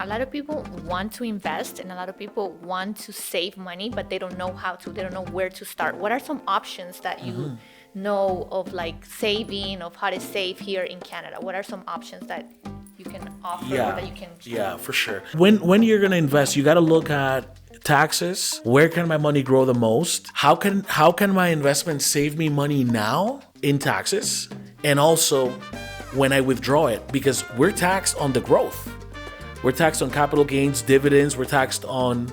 a lot of people want to invest and a lot of people want to save money, but they don't know how to, they don't know where to start. What are some options that you know of, like saving, of how to save here in Canada? What are some options that you can offer or that you can Yeah, for sure. When you're gonna invest, you gotta look at taxes. Where can my money grow the most? How can my investment save me money now in taxes? And also when I withdraw it, because we're taxed on the growth. We're taxed on capital gains, dividends, we're taxed on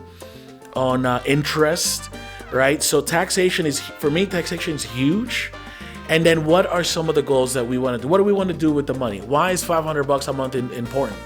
interest, right? So taxation is, for me, taxation is huge. And then what are some of the goals that we want to do? What do we want to do with the money? Why is $500 a month important?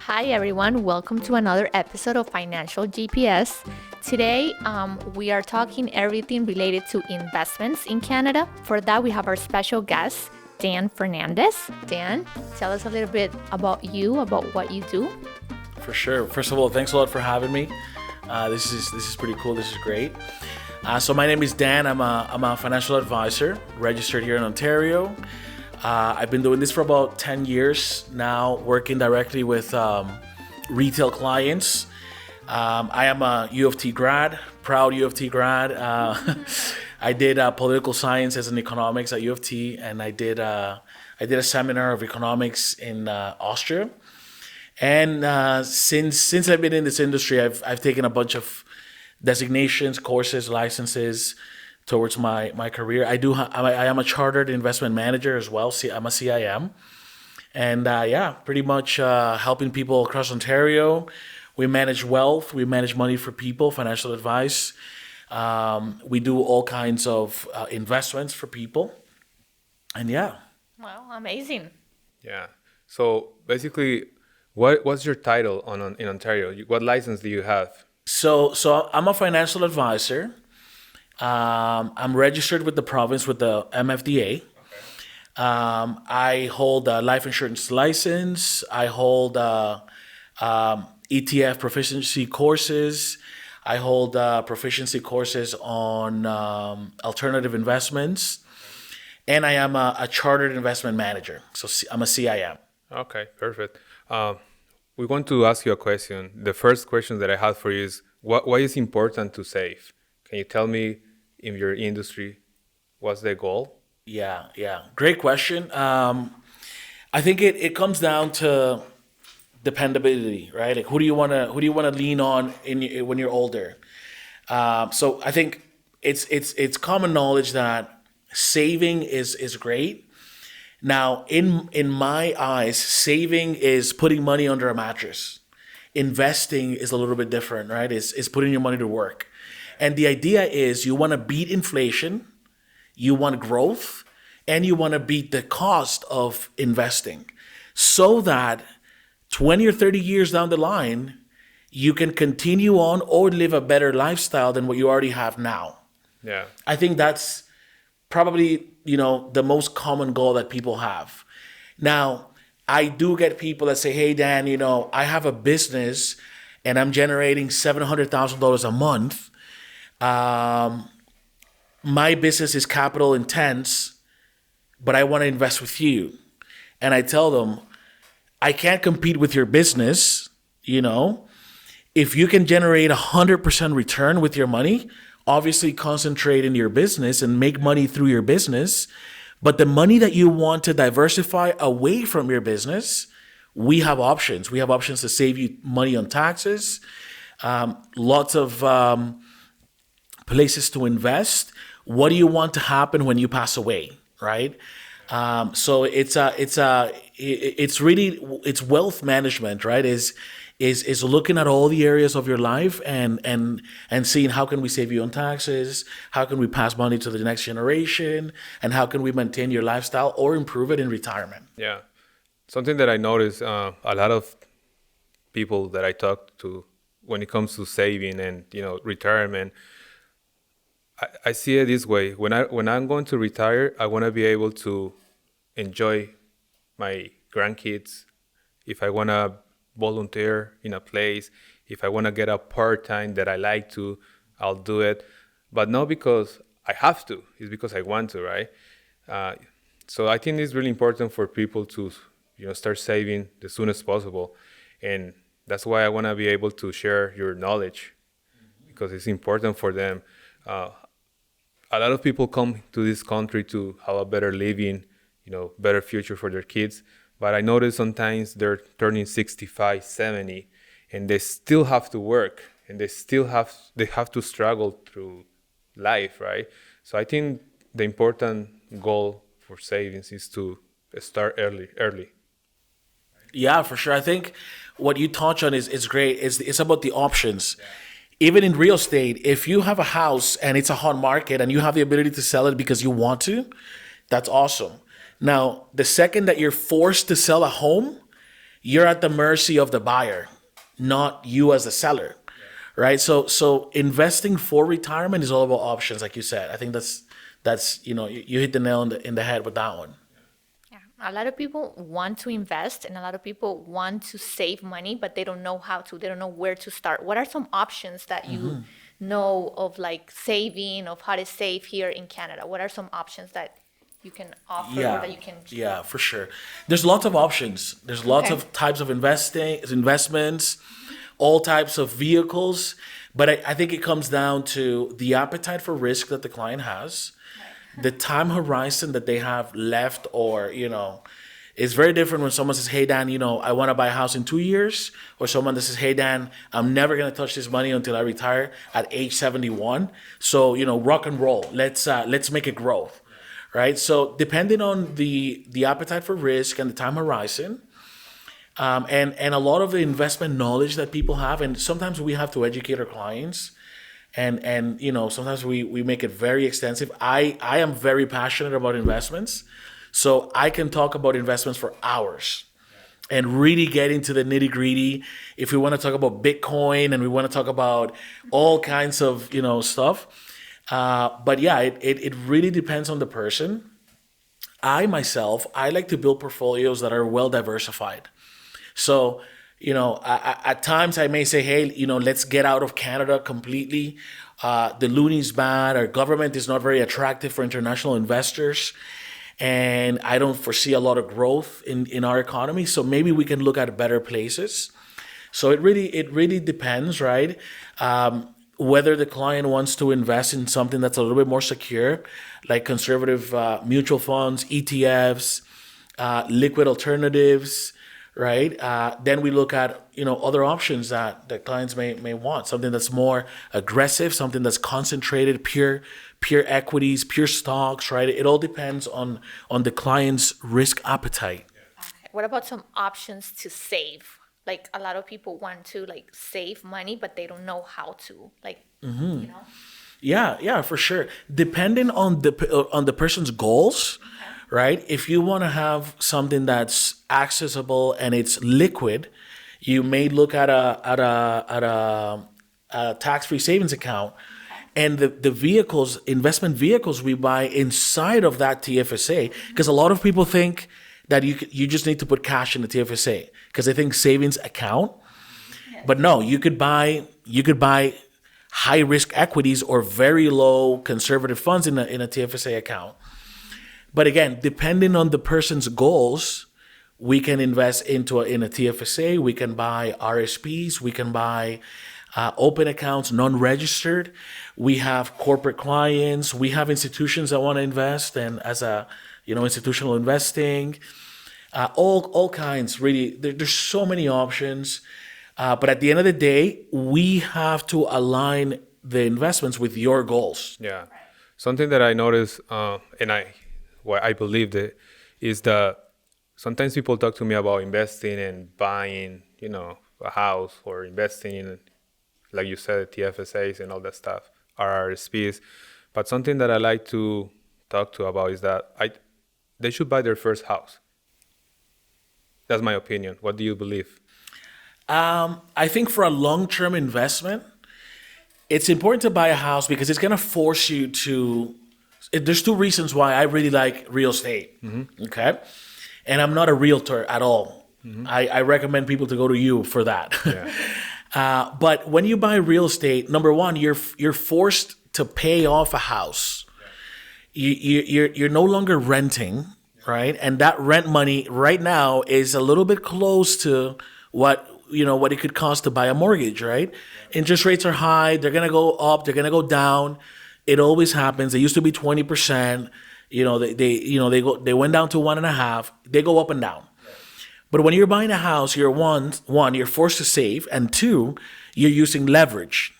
Hi everyone, welcome to another episode of Financial GPS. Today we are talking everything related to investments in Canada. For that we have our special guest, Dan Fernandez. Dan, tell us a little bit about you, about what you do. For sure. First of all, thanks a lot for having me. This is pretty cool. This is great. So my name is Dan. I'm a financial advisor, registered here in Ontario. I've been doing this for about 10 years now, working directly with retail clients. I am a U of T grad, proud U of T grad. I did political science as an economics at U of T, and I did a seminar of economics in Austria. And since I've been in this industry, I've taken a bunch of designations, courses, licenses towards my career. I am a chartered investment manager as well. I'm a CIM. And pretty much helping people across Ontario. We manage wealth, we manage money for people, financial advice. We do all kinds of investments for people. And yeah. Wow, amazing. Yeah. So basically, what's your title in Ontario? What license do you have? So I'm a financial advisor. I'm registered with the province with the MFDA. I hold a life insurance license. I hold ETF proficiency courses. I hold proficiency courses on alternative investments. And I am a chartered investment manager. So I'm a CIM. Okay, perfect. We want to ask you a question. The first question that I have for you is, why is important to save? Can you tell me, in your industry, what's the goal? Yeah. Great question. I think it comes down to dependability, right? Like who do you want to lean on when you're older? So I think it's common knowledge that saving is great. Now, in my eyes, saving is putting money under a mattress. Investing is a little bit different, right? It's putting your money to work. And the idea is you want to beat inflation, you want growth, and you want to beat the cost of investing so that 20 or 30 years down the line, you can continue on or live a better lifestyle than what you already have now. Yeah. I think that's probably, the most common goal that people have. Now, I do get people that say, hey, Dan, I have a business and I'm generating $700,000 a month. My business is capital intense, but I want to invest with you. And I tell them, I can't compete with your business. If you can generate 100% return with your money, obviously concentrate in your business and make money through your business. But the money that you want to diversify away from your business, we have options. We have options to save you money on taxes, lots of places to invest. What do you want to happen when you pass away, right? So it's wealth management, right? Is looking at all the areas of your life and seeing how can we save you on taxes, how can we pass money to the next generation, and how can we maintain your lifestyle or improve it in retirement. Yeah. Something that I notice, a lot of people that I talk to when it comes to saving and retirement, I see it this way. When I'm going to retire, I want to be able to enjoy my grandkids. If I want to volunteer in a place, if I want to get a part-time that I like to, I'll do it. But not because I have to, it's because I want to, right? So I think it's really important for people to, start saving as soon as possible. And that's why I want to be able to share your knowledge, because it's important for them. A lot of people come to this country to have a better living, better future for their kids. But I notice sometimes they're turning 65, 70, and they still have to work, and they have to struggle through life, right? So I think the important goal for savings is to start early. Yeah, for sure. I think what you touch on is great. It's about the options. Even in real estate, if you have a house and it's a hot market and you have the ability to sell it because you want to, that's awesome. Now, the second that you're forced to sell a home, you're at the mercy of the buyer, not you as the seller, right? So investing for retirement is all about options, like you said. I think that's you hit the nail in the head with that one. Yeah. A lot of people want to invest and a lot of people want to save money, but they don't know how to. They don't know where to start. What are some options that you know of, like saving, of how to save here in Canada? What are some options that you can offer or that you can? Yeah, for sure. There's lots of options. There's lots of types of investments, all types of vehicles. But I think it comes down to the appetite for risk that the client has, the time horizon that they have left, or, it's very different when someone says, hey, Dan, I want to buy a house in 2 years, or someone that says, hey, Dan, I'm never going to touch this money until I retire at age 71. So, rock and roll. Let's make it grow. Right. So depending on the appetite for risk and the time horizon, and a lot of the investment knowledge that people have, and sometimes we have to educate our clients, and sometimes we make it very extensive. I am very passionate about investments, so I can talk about investments for hours and really get into the nitty gritty. If we want to talk about Bitcoin and we want to talk about all kinds of stuff. But yeah, it really depends on the person. I like to build portfolios that are well diversified. So, at times I may say, hey, let's get out of Canada completely. The loony's bad. Our government is not very attractive for international investors. And I don't foresee a lot of growth in our economy. So maybe we can look at better places. So it really depends, right? Whether the client wants to invest in something that's a little bit more secure, like conservative mutual funds, ETFs, liquid alternatives, right? Then we look at other options that the clients may want, something that's more aggressive, something that's concentrated, pure equities, pure stocks, right? It all depends on the client's risk appetite. Okay. What about some options to save? Like a lot of people want to save money, but they don't know how to. Yeah, for sure. Depending on the person's goals, right? If you want to have something that's accessible and it's liquid, you may look at a tax-free savings account, and the investment vehicles we buy inside of that TFSA, because a lot of people think that you just need to put cash in the TFSA because they think savings account. But no, you could buy high risk equities or very low conservative funds in a TFSA account. But again, depending on the person's goals, we can invest in a TFSA. We can buy RSPs. We can buy open accounts, non-registered. We have corporate clients. We have institutions that want to invest, and as institutional investing, all kinds. Really, there's so many options. But at the end of the day, we have to align the investments with your goals. Yeah. Something that I noticed, and I believe that, is that sometimes people talk to me about investing and buying, a house, or investing in, like you said, TFSAs and all that stuff, RRSPs. But something that I like to talk to about is that they should buy their first house. That's my opinion. What do you believe? I think for a long-term investment, it's important to buy a house because it's going to force you to. There's two reasons why I really like real estate. Okay, and I'm not a realtor at all. I recommend people to go to you for that. Yeah. But when you buy real estate, number one, you're forced to pay off a house. You're no longer renting, right? And that rent money right now is a little bit close to what it could cost to buy a mortgage, right? Interest rates are high. They're gonna go up. They're gonna go down. It always happens. They used to be 20%. They went down to 1.5. They go up and down. But when you're buying a house, you're you're forced to save, and two, you're using leverage.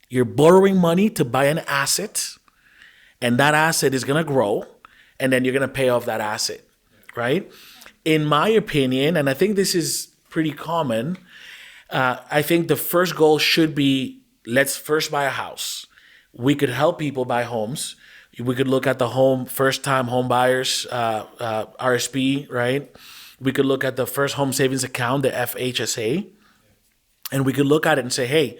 You're borrowing money to buy an asset, and that asset is gonna grow, and then you're gonna pay off that asset, right? In my opinion, and I think this is pretty common, I think the first goal should be, let's first buy a house. We could help people buy homes. We could look at the first-time home buyers, RSP, right? We could look at the first home savings account, the FHSA, and we could look at it and say, hey,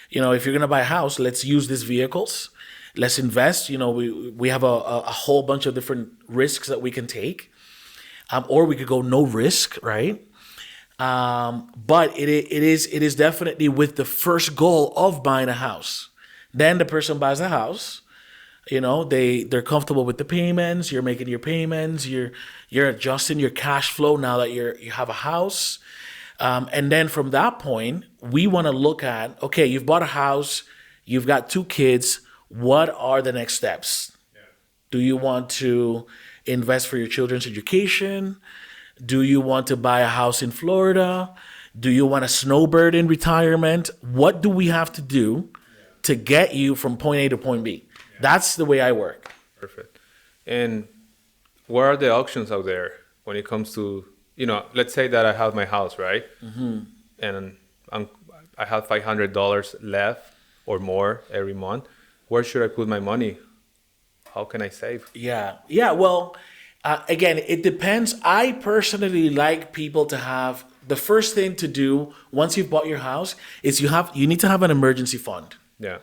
if you're going to buy a house, let's use these vehicles. Let's invest. We have a whole bunch of different risks that we can take, or we could go no risk, right? But it is definitely with the first goal of buying a house. Then the person buys a house. They're comfortable with the payments. You're making your payments. You're adjusting your cash flow now that you have a house. And then from that point, we want to look at, okay, you've bought a house, you've got 2 kids. What are the next steps? Yeah. Do you want to invest for your children's education? Do you want to buy a house in Florida? Do you want a snowbird in retirement? What do we have to do to get you from point A to point B? That's the way I work. Perfect. And what are the options out there when it comes to, let's say that I have my house, right? Mm-hmm. And I have $500 left or more every month. Where should I put my money? How can I save? Yeah. Well, again, it depends. I personally like people to have, the first thing to do once you've bought your house is you need to have an emergency fund. Yeah.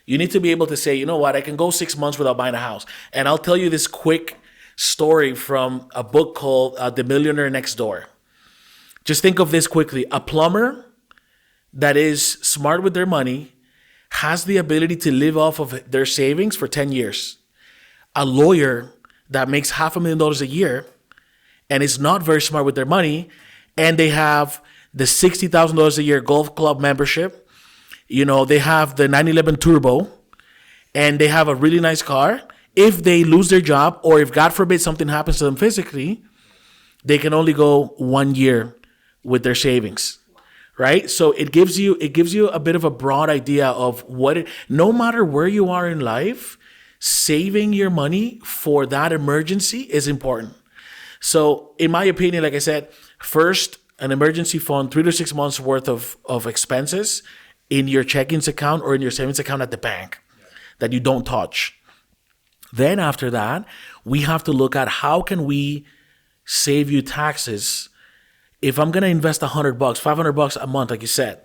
You need to be able to say, you know what, I can go 6 months without buying a house. And I'll tell you this quick story from a book called The Millionaire Next Door. Just think of this quickly. A plumber that is smart with their money has the ability to live off of their savings for 10 years. A lawyer that makes $500,000 a year and is not very smart with their money, and they have the $60,000 a year golf club membership. They have the 911 Turbo, and they have a really nice car. If they lose their job, or if God forbid something happens to them physically, they can only go 1 year with their savings, right? So it gives you a bit of a broad idea of no matter where you are in life, saving your money for that emergency is important. So in my opinion, like I said, first, an emergency fund, 3 to 6 months worth of expenses in your checkings account or in your savings account at the bank that you don't touch. Then after that, we have to look at how can we save you taxes. If I'm going to invest $100, $500 a month, like you said,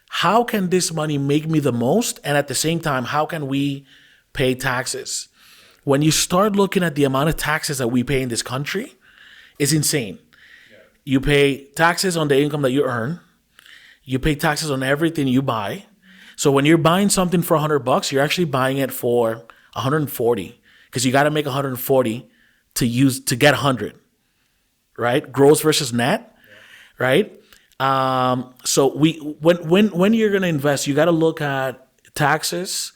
how can this money make me the most? And at the same time, how can we pay taxes? When you start looking at the amount of taxes that we pay in this country, it's insane. Yeah. You pay taxes on the income that you earn. You pay taxes on everything you buy. So when you're buying something for $100, you're actually buying it for $140 because you got to make $140 to get $100, right? Gross versus net, right? So when you're gonna invest, you got to look at taxes.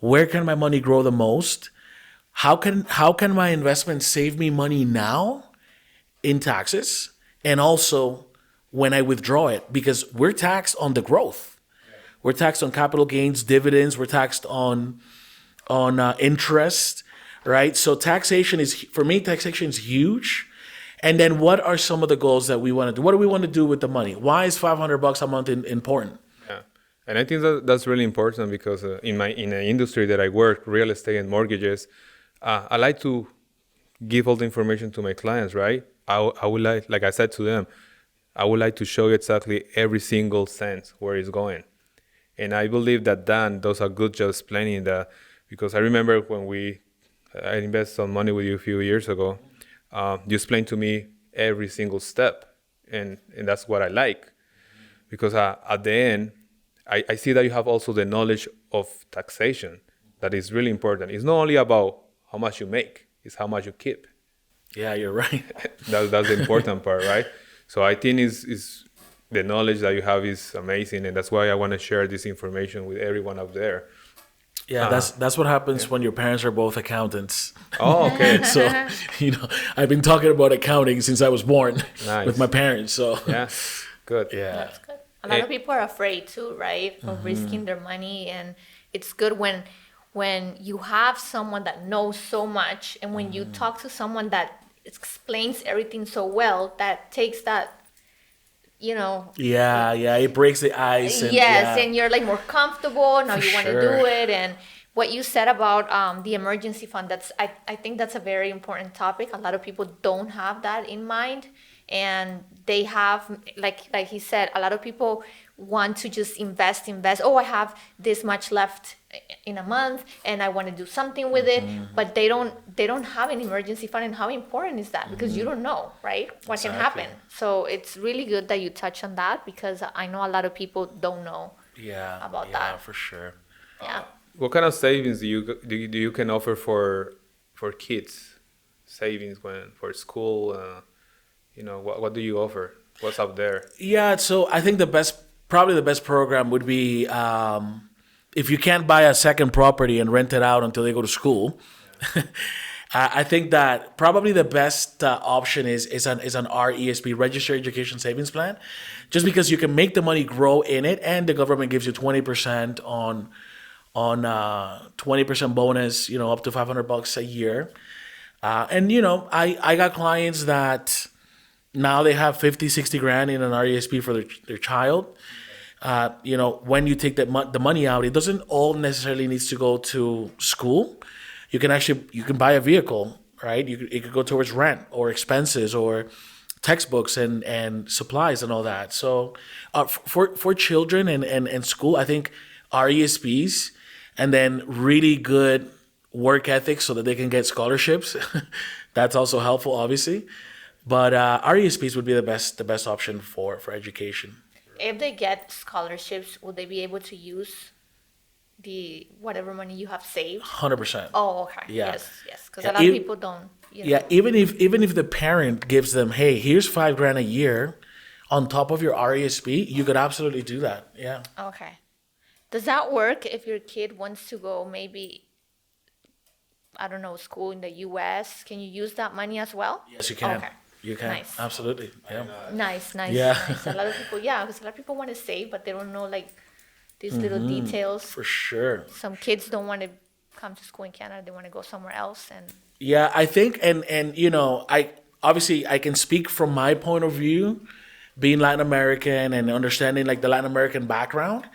Where can my money grow the most? How can my investment save me money now in taxes, and also when I withdraw it, because we're taxed on the growth. We're taxed on capital gains, dividends. We're taxed on interest, right? So taxation is huge. And then what are some of the goals that we want to do? What do we want to do with the money? Why is $500 a month important? Yeah, and I think that's really important because in the industry that I work, real estate and mortgages, I like to give all the information to my clients, right? I would like I said to them, I would like to show you exactly every single cent where it's going. And I believe that Dan does a good job explaining that, because I remember when I invested some money with you a few years ago, you explained to me every single step, and that's what I like, because at the end, I see that you have also the knowledge of taxation. That is really important. It's not only about how much you make, it's how much you keep. Yeah, you're right. That's the important part, right? So I think is the knowledge that you have is amazing, and that's why I want to share this information with everyone out there. Yeah, that's what happens when your parents are both accountants. Oh, okay. So, I've been talking about accounting since I was born Nice. with my parents. So, Yeah, good. yeah. That's good. A lot of people are afraid too, right, of risking their money, and it's good when you have someone that knows so much, and when you talk to someone that explains everything so well, that takes that, Yeah, it breaks the ice. And, yes, yeah. and you're like more comfortable now. For You want to sure. do it, and what you said about the emergency fund, I think that's a very important topic. A lot of people don't have that in mind, and they have, like he said, a lot of people want to just invest. Oh, I have this much left in a month and I want to do something with it, but they don't have an emergency fund. And how important is that? Because you don't know, right, what can Exactly. happen. So it's really good that you touch on that, because I know a lot of people don't know Yeah, about yeah, that. for sure. Yeah. What kind of savings do you can offer for kids? Savings for school? What do you offer? What's up there? Yeah, so I think probably the best program would be if you can't buy a second property and rent it out until they go to school. I think that probably the best option is an RESP, Registered Education Savings Plan, just because you can make the money grow in it, and the government gives you 20% on 20% bonus, up to $500 a year. And I got clients that now they have 50, 60 grand in an RESP for their child. When you take the money out, it doesn't all necessarily needs to go to school. You can buy a vehicle, right? It could go towards rent or expenses or textbooks and supplies and all that. So for children and school, I think RESPs, and then really good work ethics so that they can get scholarships. That's also helpful, obviously. But RESPs would be the best option for education. If they get scholarships, will they be able to use the whatever money you have saved? 100%. Oh, okay. Yeah. Yes. Because Yeah, a lot of people don't. Yeah, even if the parent gives them, hey, here's $5,000 a year on top of your RESP, you could absolutely do that. Yeah. Okay. Does that work if your kid wants to go maybe, I don't know, school in the U.S.? Can you use that money as well? Yes, you can. Okay. You can. Nice. Absolutely. Yeah. Nice. Yeah. Nice. A lot of people, because a lot of people want to save, but they don't know like these little details. For sure. Some kids don't want to come to school in Canada; they want to go somewhere else. And Yeah, I think, and I can speak from my point of view, being Latin American and understanding like the Latin American background,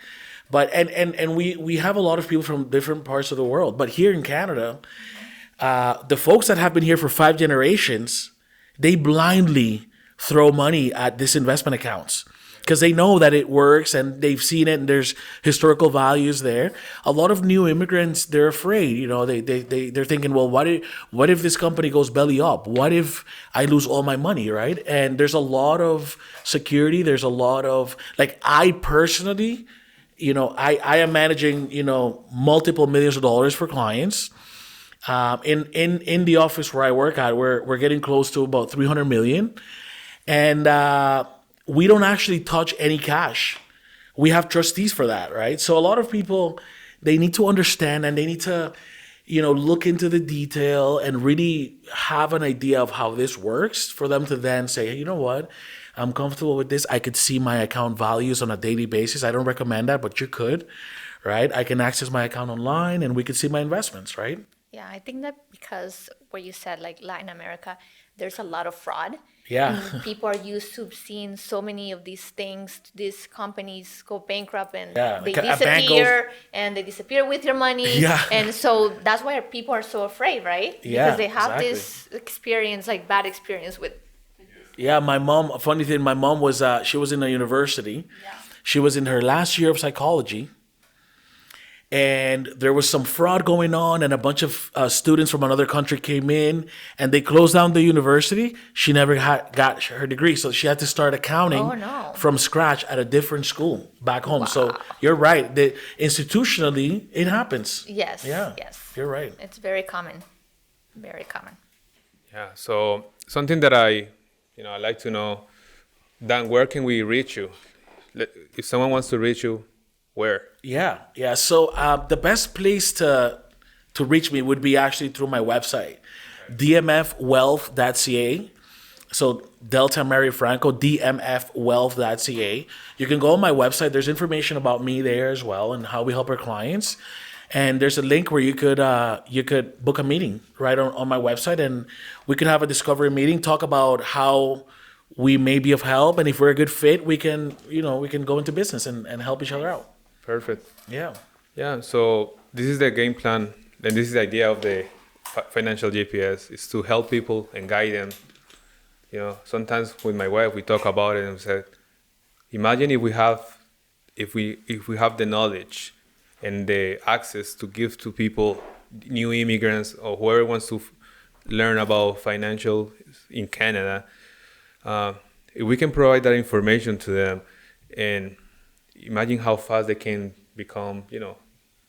but and we have a lot of people from different parts of the world. But here in Canada, the folks that have been here for 5 generations, they blindly throw money at these investment accounts because they know that it works and they've seen it and there's historical values there. A lot of new immigrants, they're afraid. They're thinking, well, what if this company goes belly up? What if I lose all my money, right? And there's a lot of security. There's a lot of, like, I personally, I am managing, multiple millions of dollars for clients. In the office where I work at, we're getting close to about 300 million, and we don't actually touch any cash. We have trustees for that, right? So a lot of people, they need to understand and they need to, look into the detail and really have an idea of how this works for them to then say, hey, you know what? I'm comfortable with this. I could see my account values on a daily basis. I don't recommend that, but you could, right? I can access my account online and we could see my investments, right? yeah, I think that because what you said, like Latin America, there's a lot of fraud. Yeah. And people are used to seeing so many of these things. These companies go bankrupt and Yeah, they like a bank goes- disappear, and they disappear with your money. Yeah. And so that's why people are so afraid, right? Yeah, Because they have exactly. this experience, like bad experience with. Yeah, my mom, a funny thing, my mom was, she was in a university. Yeah. She was in her last year of psychology. and there was some fraud going on, and a bunch of students from another country came in, and they closed down the university. She never got her degree, so she had to start accounting Oh, no. from scratch at a different school back home. So you're right. Institutionally, it happens. Yes. Yeah. Yes. You're right. It's very common. Very common. Yeah. So something that I like to know, Dan, where can we reach you? If someone wants to reach you, where? Yeah. So the best place to reach me would be actually through my website, dmfwealth.ca. So Delta Mary Franco, dmfwealth.ca. You can go on my website. There's information about me there as well and how we help our clients. And there's a link where you could book a meeting right on my website, and we could have a discovery meeting, talk about how we may be of help, and if we're a good fit, we can go into business and help each other out. Perfect. Yeah. Yeah. So this is the game plan, and this is the idea of the financial GPS, is to help people and guide them. Sometimes with my wife we talk about it and we said, imagine if we have the knowledge and the access to give to people, new immigrants or whoever wants to learn about financial in Canada. If we can provide that information to them, and imagine how fast they can become,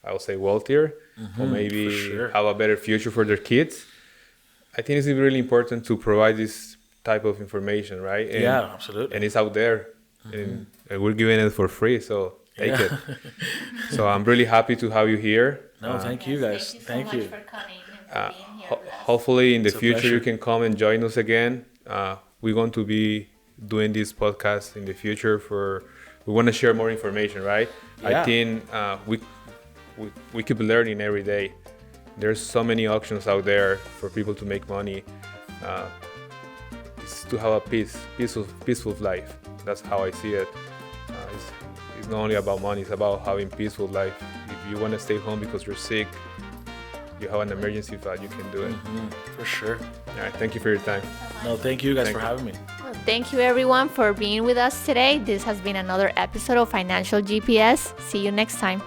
I would say wealthier, or maybe sure. have a better future for their kids. I think it's really important to provide this type of information, right? And, yeah, absolutely. And it's out there, and we're giving it for free, so take it. So I'm really happy to have you here. No, thank you guys. Thank you so Thank much you. for coming and for being here with us. Hopefully in the It's a future pleasure. you can come and join us again. We're going to be doing this podcast in the future we want to share more information, right? Yeah. I think we keep learning every day. There's so many options out there for people to make money. It's to have a peaceful life. That's how I see it. It's not only about money, it's about having peaceful life. If you want to stay home because you're sick, you have an emergency fund, you can do it. For sure. All right, thank you for your time. No, thank you guys Thank for you. having me. Well, thank you everyone for being with us today. This has been another episode of Financial GPS. See you next time.